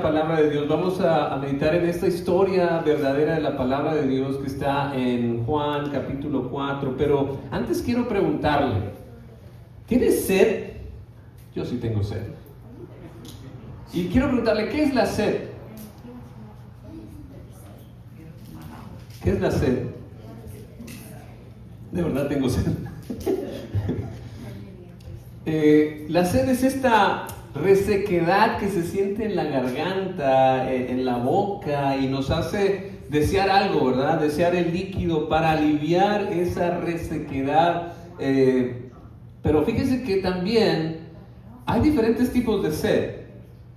palabra de Dios. Vamos a meditar en esta historia verdadera de la palabra de Dios que está en Juan capítulo 4. Pero antes quiero preguntarle, ¿tienes sed? Yo sí tengo sed. Y quiero preguntarle, ¿qué es la sed? ¿Qué es la sed? De verdad tengo sed. La sed es esta resequedad que se siente en la garganta, en la boca, y nos hace desear algo, ¿verdad? Desear el líquido para aliviar esa resequedad. Pero fíjese que también hay diferentes tipos de sed.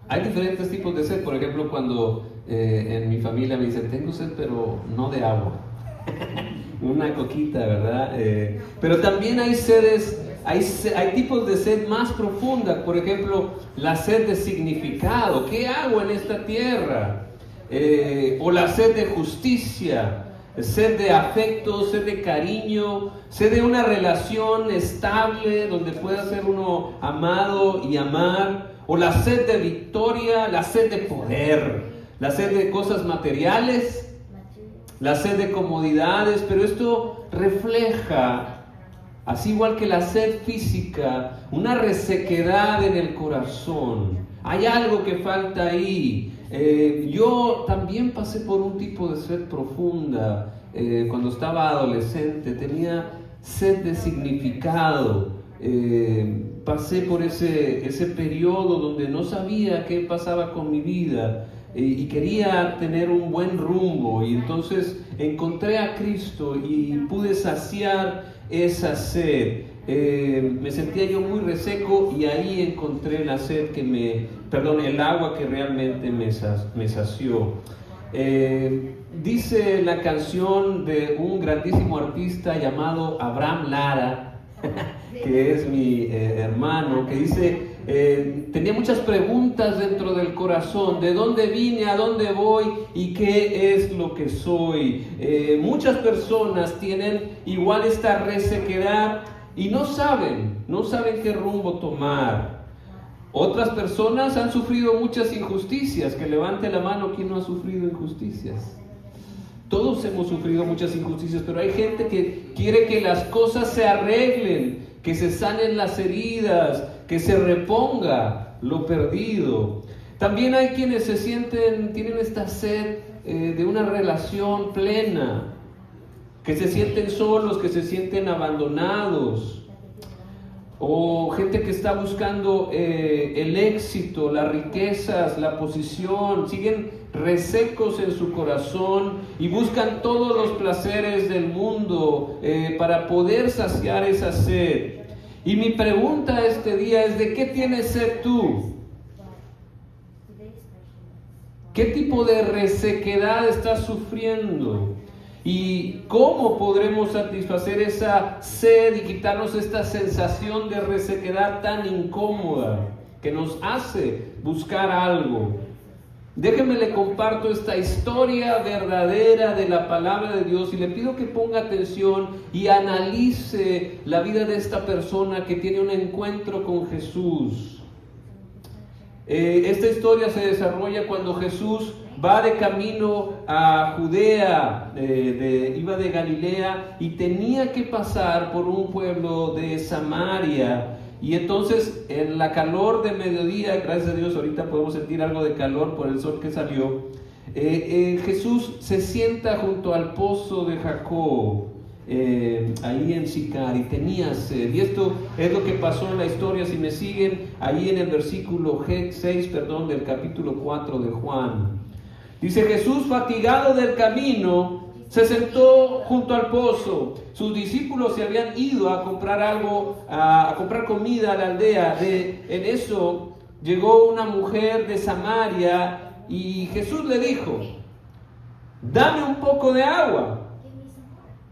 Hay diferentes tipos de sed. Por ejemplo, cuando en mi familia me dicen, tengo sed, pero no de agua. Una coquita, ¿verdad? Pero también hay sedes. Hay tipos de sed más profunda, por ejemplo, la sed de significado. ¿Qué hago en esta tierra? O la sed de justicia, sed de afecto, sed de cariño, sed de una relación estable donde pueda ser uno amado y amar. O la sed de victoria, la sed de poder, la sed de cosas materiales, la sed de comodidades. Pero esto refleja, así igual que la sed física, una resequedad en el corazón. Hay algo que falta ahí. Yo también pasé por un tipo de sed profunda. Cuando estaba adolescente tenía sed de significado. Pasé por ese periodo donde no sabía qué pasaba con mi vida. Y quería tener un buen rumbo, y entonces encontré a Cristo y pude saciar esa sed. Me sentía yo muy reseco y ahí encontré la sed el agua que realmente me sació. Dice la canción de un grandísimo artista llamado Abraham Lara, que es mi hermano, que dice, tenía muchas preguntas dentro del corazón: ¿de dónde vine, a dónde voy y qué es lo que soy? Muchas personas tienen igual esta resequedad y no saben qué rumbo tomar. Otras personas han sufrido muchas injusticias. Que levante la mano quien no ha sufrido injusticias. Todos hemos sufrido muchas injusticias, pero hay gente que quiere que las cosas se arreglen, que se sanen las heridas, que se reponga lo perdido. También hay quienes tienen esta sed de una relación plena, que se sienten solos, que se sienten abandonados. O gente que está buscando el éxito, las riquezas, la posición, siguen resecos en su corazón y buscan todos los placeres del mundo para poder saciar esa sed. Y mi pregunta este día es: ¿de qué tienes sed tú? ¿Qué tipo de resequedad estás sufriendo? ¿Y cómo podremos satisfacer esa sed y quitarnos esta sensación de resequedad tan incómoda que nos hace buscar algo? Déjenme le comparto esta historia verdadera de la palabra de Dios y le pido que ponga atención y analice la vida de esta persona que tiene un encuentro con Jesús. Esta historia se desarrolla cuando Jesús va de camino a Judea, iba de Galilea y tenía que pasar por un pueblo de Samaria. Y entonces en la calor de mediodía, gracias a Dios ahorita podemos sentir algo de calor por el sol que salió, Jesús se sienta junto al pozo de Jacob, ahí en Sicar, y tenía sed. Y esto es lo que pasó en la historia. Si me siguen ahí en el versículo 6 del capítulo 4 de Juan, dice: Jesús, fatigado del camino, se sentó junto al pozo. Sus discípulos se habían ido a comprar a comprar comida a la aldea. En eso llegó una mujer de Samaria y Jesús le dijo: dame un poco de agua.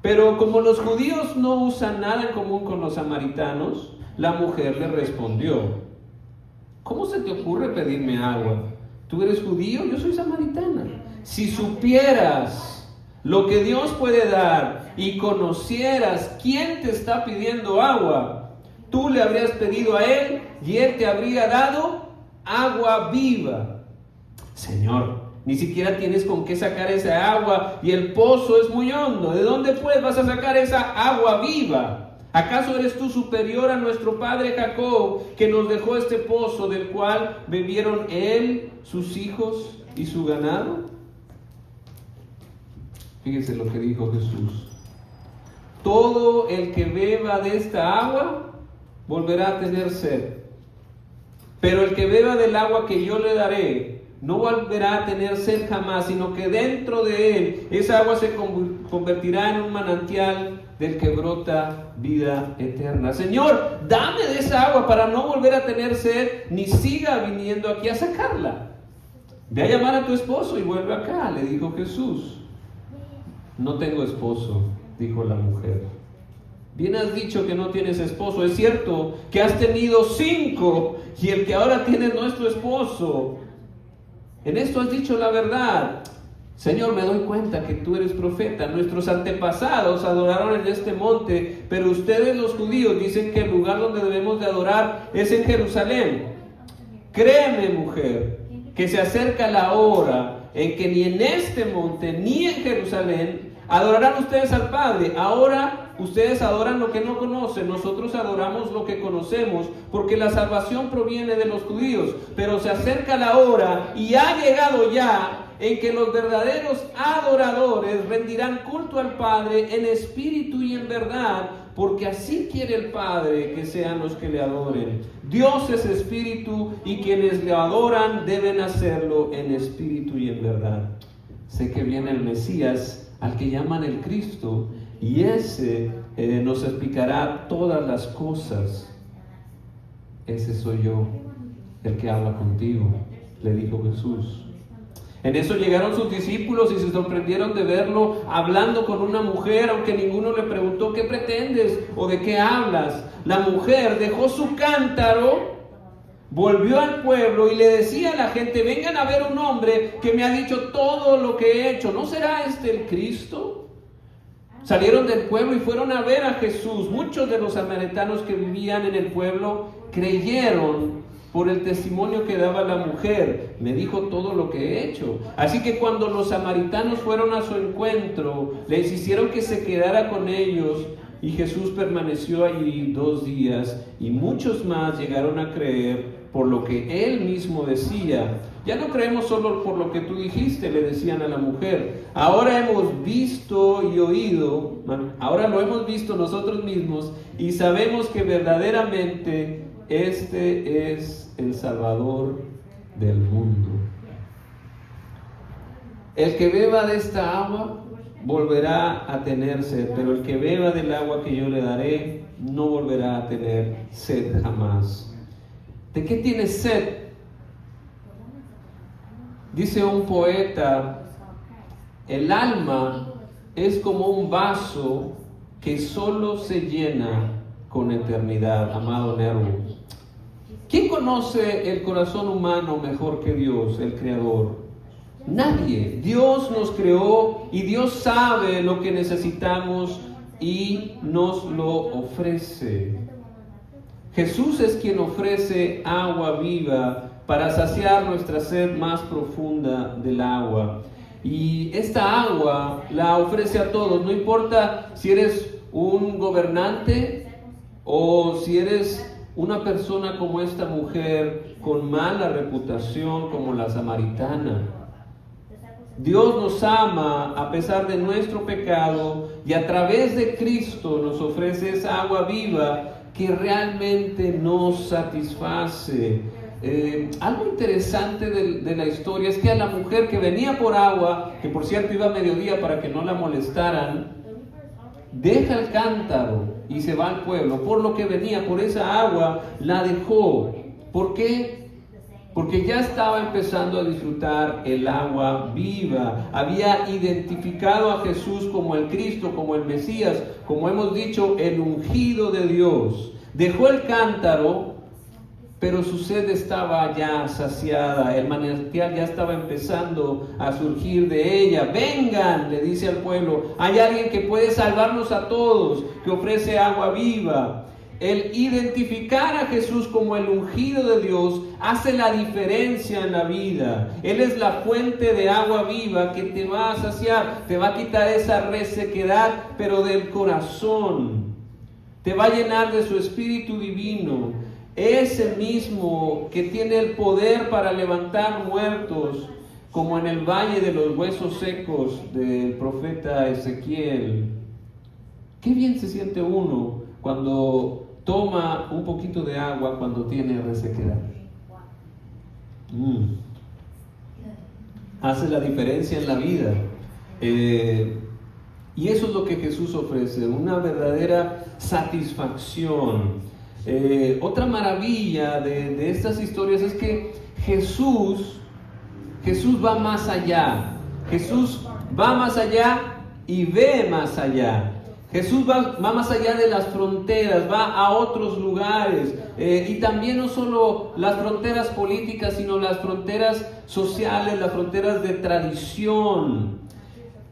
Pero como los judíos no usan nada en común con los samaritanos, la mujer le respondió: ¿cómo se te ocurre pedirme agua? ¿Tú eres judío? Yo soy samaritana. Si supieras lo que Dios puede dar y conocieras quién te está pidiendo agua, tú le habrías pedido a Él y Él te habría dado agua viva. Señor, ni siquiera tienes con qué sacar esa agua y el pozo es muy hondo. ¿De dónde pues vas a sacar esa agua viva? ¿Acaso eres tú superior a nuestro padre Jacob, que nos dejó este pozo del cual bebieron él, sus hijos y su ganado? Fíjense lo que dijo Jesús. Todo el que beba de esta agua volverá a tener sed. Pero el que beba del agua que yo le daré no volverá a tener sed jamás, sino que dentro de él esa agua se convertirá en un manantial del que brota vida eterna. Señor, dame de esa agua para no volver a tener sed, ni siga viniendo aquí a sacarla. Ve a llamar a tu esposo y vuelve acá, le dijo Jesús. No tengo esposo, dijo la mujer. Bien has dicho que no tienes esposo. Es cierto que has tenido 5 y el que ahora tienes no es tu esposo. En esto has dicho la verdad. Señor, me doy cuenta que tú eres profeta. Nuestros antepasados adoraron en este monte, pero ustedes los judíos dicen que el lugar donde debemos de adorar es en Jerusalén. Créeme, mujer, que se acerca la hora en que ni en este monte ni en Jerusalén adorarán ustedes al Padre. Ahora ustedes adoran lo que no conocen, nosotros adoramos lo que conocemos, porque la salvación proviene de los judíos. Pero se acerca la hora y ha llegado ya en que los verdaderos adoradores rendirán culto al Padre en espíritu y en verdad, porque así quiere el Padre que sean los que le adoren. Dios es espíritu y quienes le adoran deben hacerlo en espíritu y en verdad. Sé que viene el Mesías, al que llaman el Cristo, y ese nos explicará todas las cosas. Ese soy yo, el que habla contigo, le dijo Jesús. En eso llegaron sus discípulos y se sorprendieron de verlo hablando con una mujer, aunque ninguno le preguntó ¿qué pretendes o de qué hablas? La mujer dejó su cántaro, volvió al pueblo y le decía a la gente: vengan a ver un hombre que me ha dicho todo lo que he hecho. ¿No será este el Cristo? Salieron del pueblo y fueron a ver a Jesús. Muchos de los samaritanos que vivían en el pueblo creyeron por el testimonio que daba la mujer. Me dijo todo lo que he hecho. Así que cuando los samaritanos fueron a su encuentro, les hicieron que se quedara con ellos, y Jesús permaneció allí 2 días, y muchos más llegaron a creer por lo que él mismo decía. Ya no creemos solo por lo que tú dijiste, le decían a la mujer. Ahora hemos visto y oído, ahora lo hemos visto nosotros mismos, y sabemos que verdaderamente este es el Salvador del mundo. El que beba de esta agua volverá a tener sed, pero el que beba del agua que yo le daré no volverá a tener sed jamás. ¿De qué tienes sed? Dice un poeta: el alma es como un vaso que solo se llena con eternidad. Amado Nervo, ¿quién conoce el corazón humano mejor que Dios, el Creador? Nadie. Dios nos creó y Dios sabe lo que necesitamos y nos lo ofrece. Jesús es quien ofrece agua viva para saciar nuestra sed más profunda del agua. Y esta agua la ofrece a todos, no importa si eres un gobernante o si eres una persona como esta mujer con mala reputación como la samaritana. Dios nos ama a pesar de nuestro pecado, y a través de Cristo nos ofrece esa agua viva que realmente nos satisface. Algo interesante de la historia es que a la mujer que venía por agua, que por cierto iba a mediodía para que no la molestaran, deja el cántaro y se va al pueblo. Por lo que venía, por esa agua, la dejó. ¿Por qué? Porque ya estaba empezando a disfrutar el agua viva. Había identificado a Jesús como el Cristo, como el Mesías, como hemos dicho, el ungido de Dios. Dejó el cántaro, pero su sed estaba ya saciada. El manantial ya estaba empezando a surgir de ella. Vengan, le dice al pueblo, hay alguien que puede salvarnos a todos, que ofrece agua viva. el identificar a Jesús como el ungido de Dios hace la diferencia en la vida. Él es la fuente de agua viva que te va a saciar, te va a quitar esa resequedad, pero del corazón. Te va a llenar de su Espíritu Divino. Ese mismo que tiene el poder para levantar muertos, como en el valle de los huesos secos del profeta Ezequiel. Qué bien se siente uno cuando toma un poquito de agua cuando tiene resequedad. Hace la diferencia en la vida. Y eso es lo que Jesús ofrece, una verdadera satisfacción. Otra maravilla de estas historias es que Jesús va más allá. Jesús va más allá y ve más allá. Jesús va más allá de las fronteras, va a otros lugares. Y también no solo las fronteras políticas, sino las fronteras sociales, las fronteras de tradición.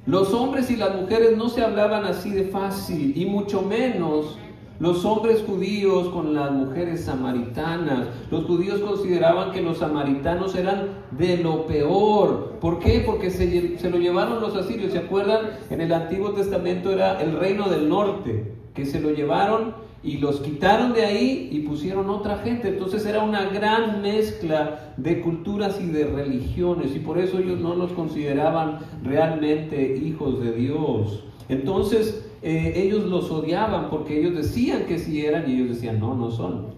Los hombres y las mujeres no se hablaban así de fácil, y mucho menos los hombres judíos con las mujeres samaritanas. Los judíos consideraban que los samaritanos eran de lo peor. ¿Por qué? Porque se lo llevaron los asirios. ¿Se acuerdan? En el Antiguo Testamento era el reino del norte, que se lo llevaron y los quitaron de ahí y pusieron otra gente. Entonces era una gran mezcla de culturas y de religiones, y por eso ellos no los consideraban realmente hijos de Dios. Entonces ellos los odiaban porque ellos decían que sí eran y ellos decían no son.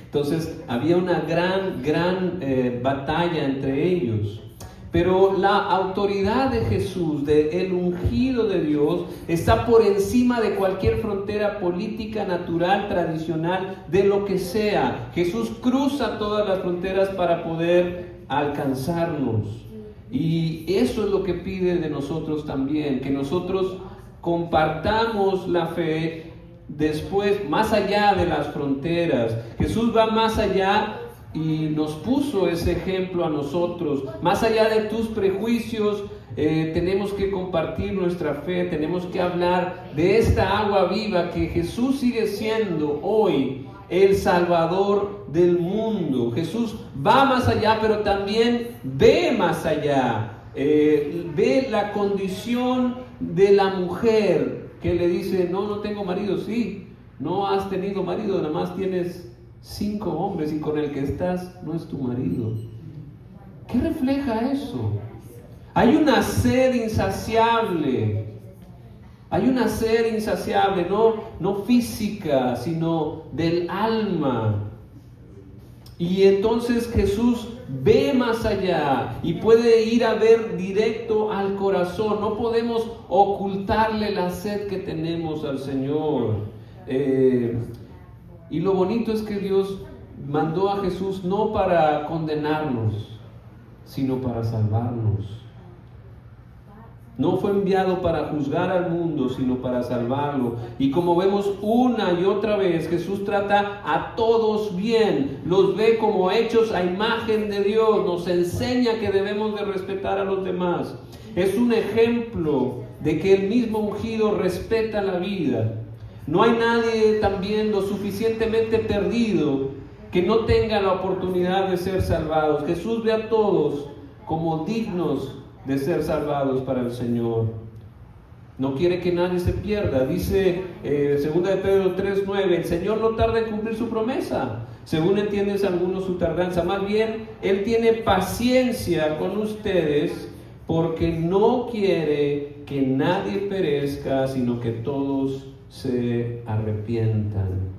Entonces había una gran batalla entre ellos. Pero la autoridad de Jesús, de el ungido de Dios, está por encima de cualquier frontera política, natural, tradicional, de lo que sea. Jesús cruza todas las fronteras para poder alcanzarnos. Y eso es lo que pide de nosotros también, que nosotros compartamos la fe después, más allá de las fronteras. Jesús va más allá y nos puso ese ejemplo a nosotros. Más allá de tus prejuicios, tenemos que compartir nuestra fe, tenemos que hablar de esta agua viva que Jesús sigue siendo hoy el Salvador del mundo. Jesús va más allá, pero también ve más allá. Ve la condición de la mujer que le dice, no tengo marido. Sí, no has tenido marido, nada más tienes 5 hombres y con el que estás no es tu marido. ¿Qué refleja eso? Hay una sed insaciable. Hay una sed insaciable, no física, sino del alma. Y entonces Jesús ve más allá y puede ir a ver directo al corazón. No podemos ocultarle la sed que tenemos al Señor. Y lo bonito es que Dios mandó a Jesús no para condenarnos, sino para salvarnos. No fue enviado para juzgar al mundo, sino para salvarlo. Y como vemos una y otra vez, Jesús trata a todos bien, los ve como hechos a imagen de Dios, nos enseña que debemos de respetar a los demás. Es un ejemplo de que el mismo ungido respeta la vida. No hay nadie también lo suficientemente perdido que no tenga la oportunidad de ser salvados. Jesús ve a todos como dignos de ser salvados para el Señor. No quiere que nadie se pierda. Dice 2 de Pedro 3:9, el Señor no tarda en cumplir su promesa, según entienden algunos su tardanza. Más bien, Él tiene paciencia con ustedes, porque no quiere que nadie perezca, sino que todos se arrepientan.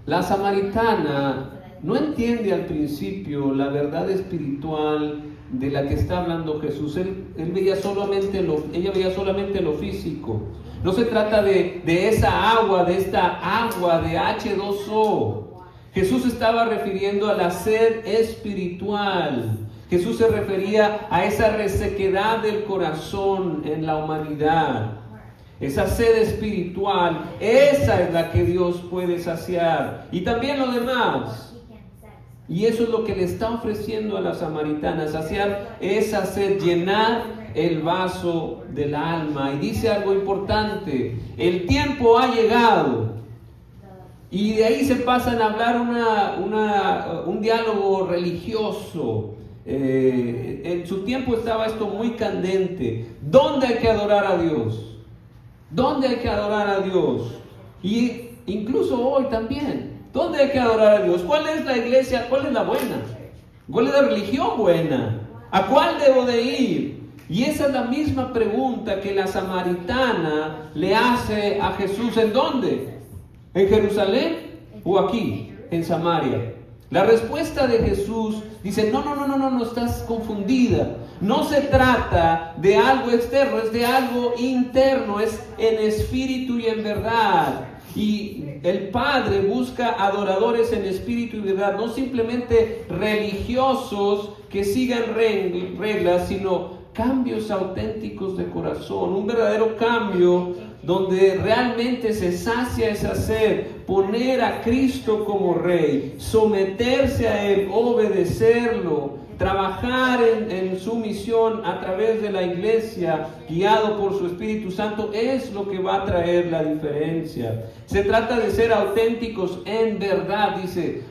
La samaritana no entiende al principio la verdad espiritual de la que está hablando Jesús. Ella veía solamente lo físico. No se trata de esa agua, de esta agua de H2O. Jesús estaba refiriendo a la sed espiritual. Jesús se refería a esa resequedad del corazón en la humanidad. Esa sed espiritual, esa es la que Dios puede saciar. Y también lo demás. Y eso es lo que le está ofreciendo a la samaritana, saciar esa sed, llenar el vaso del alma. Y dice algo importante: el tiempo ha llegado Y de ahí se pasan a hablar un diálogo religioso. En su tiempo estaba esto muy candente. ¿Dónde hay que adorar a Dios? ¿Dónde hay que adorar a Dios? Y incluso hoy también. ¿Dónde hay que adorar a Dios? ¿Cuál es la iglesia? ¿Cuál es la buena? ¿Cuál es la religión buena? ¿A cuál debo de ir? Y esa es la misma pregunta que la samaritana le hace a Jesús. ¿En dónde? ¿En Jerusalén o aquí, en Samaria? La respuesta de Jesús dice, no, estás confundida. No se trata de algo externo, es de algo interno, es en espíritu y en verdad. Y el Padre busca adoradores en espíritu y verdad, no simplemente religiosos que sigan reglas, sino cambios auténticos de corazón, un verdadero cambio donde realmente se sacia esa sed, poner a Cristo como Rey, someterse a Él, obedecerlo, trabajar en su misión a través de la iglesia, guiado por su Espíritu Santo, es lo que va a traer la diferencia. Se trata de ser auténticos en verdad, dice.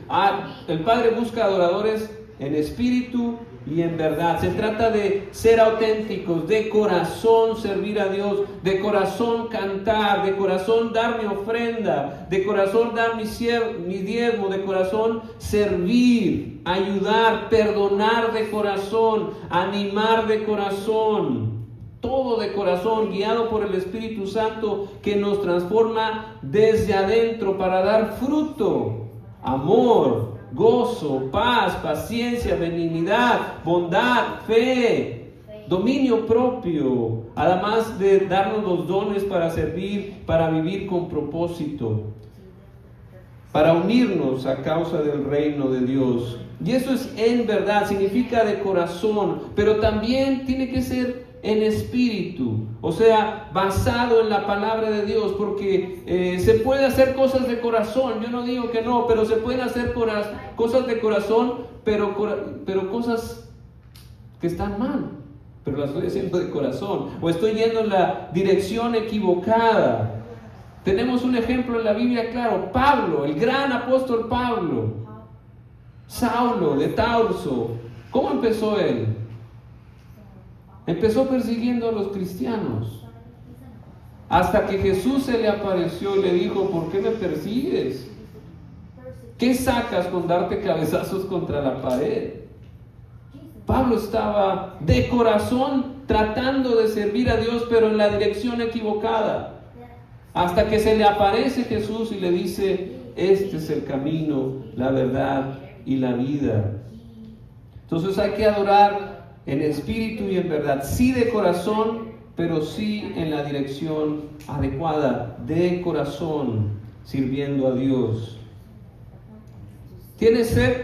El Padre busca adoradores en espíritu y en verdad. Se trata de ser auténticos, de corazón servir a Dios, de corazón cantar, de corazón dar mi ofrenda, de corazón dar mi diezmo, de corazón servir, ayudar, perdonar de corazón, animar de corazón. Todo de corazón, guiado por el Espíritu Santo que nos transforma desde adentro para dar fruto, amor, gozo, paz, paciencia, benignidad, bondad, fe, dominio propio, además de darnos los dones para servir, para vivir con propósito, para unirnos a causa del reino de Dios. Y eso es en verdad, significa de corazón, pero también tiene que ser en espíritu, o sea, basado en la palabra de Dios, porque se puede hacer cosas de corazón, yo no digo que no, pero se pueden hacer cosas de corazón, pero cosas que están mal, pero las estoy haciendo de corazón, o estoy yendo en la dirección equivocada. Tenemos un ejemplo en la Biblia claro, Pablo, el gran apóstol Pablo, Saulo de Tarso. ¿Cómo empezó él? Empezó persiguiendo a los cristianos, hasta que Jesús se le apareció y le dijo, ¿por qué me persigues? ¿Qué sacas con darte cabezazos contra la pared? Pablo estaba de corazón tratando de servir a Dios, pero en la dirección equivocada, hasta que se le aparece Jesús y le dice, este es el camino, la verdad y la vida. Entonces hay que adorar en espíritu y en verdad, sí de corazón, pero sí en la dirección adecuada, de corazón, sirviendo a Dios. ¿Tienes sed?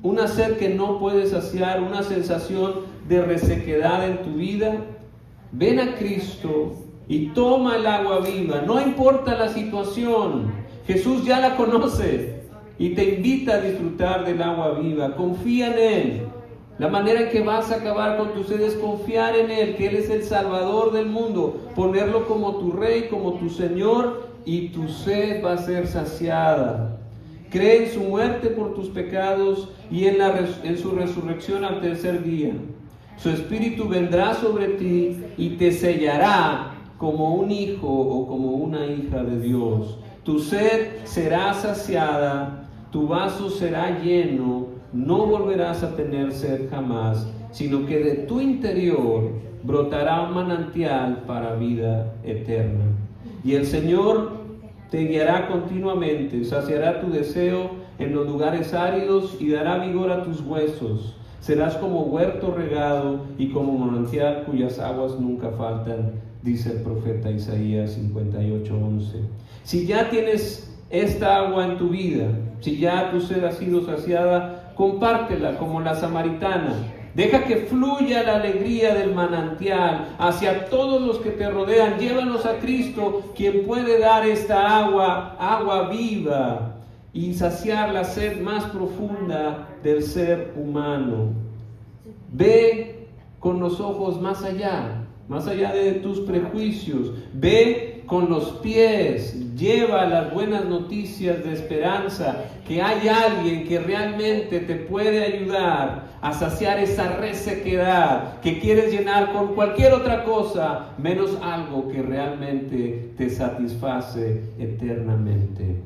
Una sed que no puedes saciar, una sensación de resequedad en tu vida. Ven a Cristo y toma el agua viva, no importa la situación, Jesús ya la conoce y te invita a disfrutar del agua viva. Confía en Él. La manera en que vas a acabar con tu sed es confiar en Él, que Él es el Salvador del mundo, ponerlo como tu Rey, como tu Señor, y tu sed va a ser saciada. Cree en su muerte por tus pecados y en su resurrección al tercer día. Su Espíritu vendrá sobre ti y te sellará como un hijo o como una hija de Dios. Tu sed será saciada, tu vaso será lleno. No volverás a tener sed jamás, sino que de tu interior brotará un manantial para vida eterna. Y el Señor te guiará continuamente, saciará tu deseo en los lugares áridos y dará vigor a tus huesos. Serás como huerto regado y como manantial cuyas aguas nunca faltan, dice el profeta Isaías 58:11. Si ya tienes esta agua en tu vida, si ya tu sed ha sido saciada, compártela como la samaritana. Deja que fluya la alegría del manantial hacia todos los que te rodean. Llévanos a Cristo, quien puede dar esta agua viva, y saciar la sed más profunda del ser humano. Ve con los ojos más allá de tus prejuicios. Ve con los pies, lleva las buenas noticias de esperanza, que hay alguien que realmente te puede ayudar a saciar esa resequedad que quieres llenar con cualquier otra cosa, menos algo que realmente te satisface eternamente.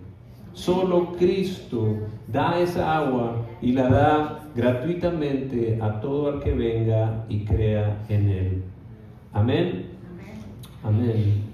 Solo Cristo da esa agua y la da gratuitamente a todo el que venga y crea en Él. Amén. Amén.